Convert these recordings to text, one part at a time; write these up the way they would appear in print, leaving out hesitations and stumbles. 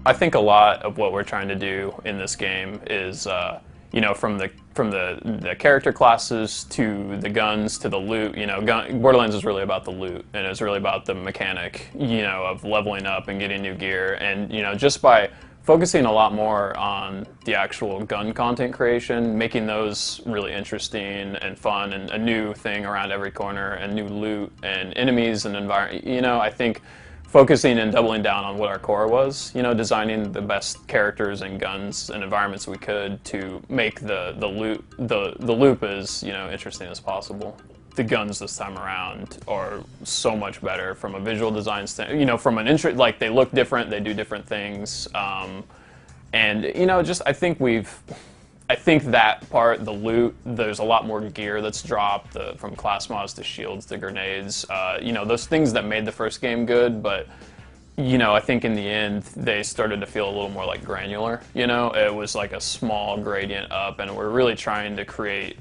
I think a lot of what we're trying to do in this game is, you know, from the character classes to the guns to the loot. You know, Borderlands is really about the loot, and it's really about the mechanic, you know, of leveling up and getting new gear. And you know, just by focusing a lot more on the actual gun content creation, making those really interesting and fun, and a new thing around every corner, and new loot and enemies and environment. You know, I think focusing and doubling down on what our core was, you know, designing the best characters and guns and environments we could to make the loop as, you know, interesting as possible. The guns this time around are so much better from a visual design standpoint, you know, from an interest, like they look different, they do different things, and you know, just I think that part, the loot, there's a lot more gear that's dropped, from class mods to shields to grenades. You know, those things that made the first game good, but you know, I think in the end they started to feel a little more like granular. You know, it was like a small gradient up, and we're really trying to create,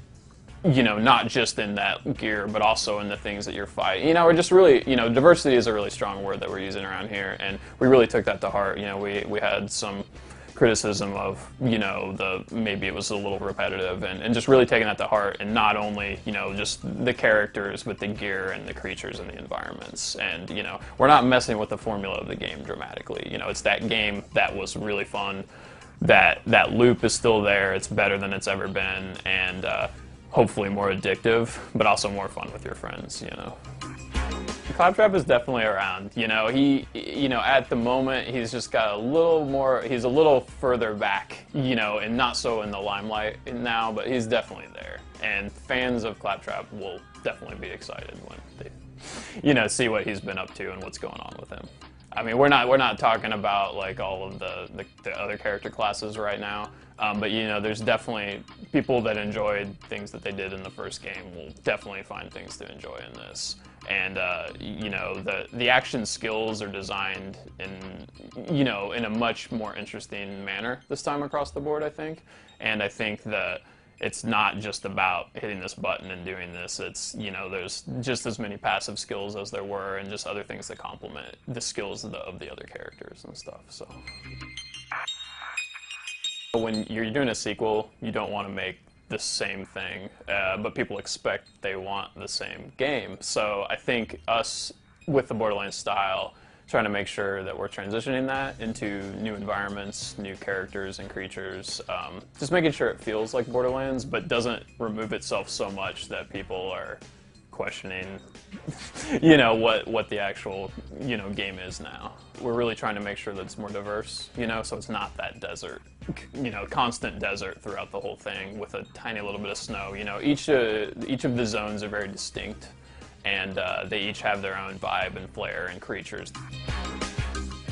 you know, not just in that gear, but also in the things that you're fighting. You know, we're just really, you know, diversity is a really strong word that we're using around here, and we really took that to heart. You know, we had some criticism of, you know, maybe it was a little repetitive, and just really taking that to heart, and not only, you know, just the characters, but the gear and the creatures and the environments. And you know, we're not messing with the formula of the game dramatically. You know, it's that game that was really fun, that loop is still there, it's better than it's ever been, and hopefully more addictive, but also more fun with your friends, you know. Claptrap is definitely around. You know, you know, at the moment, he's just got a little more, he's a little further back, you know, and not so in the limelight now, but he's definitely there. And fans of Claptrap will definitely be excited when they, you know, see what he's been up to and what's going on with him. I mean, we're not talking about like all of the other character classes right now, but you know, there's definitely people that enjoyed things that they did in the first game will definitely find things to enjoy in this. And you know, the action skills are designed in, you know, in a much more interesting manner this time across the board, I think. And I think that it's not just about hitting this button and doing this. It's, you know, there's just as many passive skills as there were, and just other things that complement the skills of the other characters and stuff. So when you're doing a sequel, you don't want to make the same thing, but people expect they want the same game. So I think us, with the Borderlands style, trying to make sure that we're transitioning that into new environments, new characters and creatures, just making sure it feels like Borderlands, but doesn't remove itself so much that people are questioning, you know, what the actual, you know, game is now. We're really trying to make sure that it's more diverse, you know, so it's not that desert, you know, constant desert throughout the whole thing with a tiny little bit of snow. You know, each of the zones are very distinct, and they each have their own vibe and flair and creatures.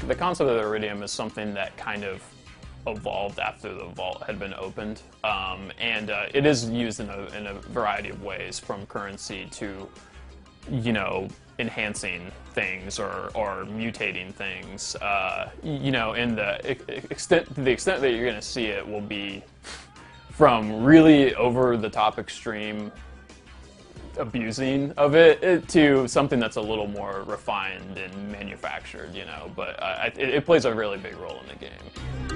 The concept of the Iridium is something that kind of evolved after the vault had been opened, and it is used in a variety of ways, from currency to, you know, enhancing things or mutating things. You know, in the extent that you're going to see it will be from really over-the-top extreme abusing of it to something that's a little more refined and manufactured, you know, but it plays a really big role in the game.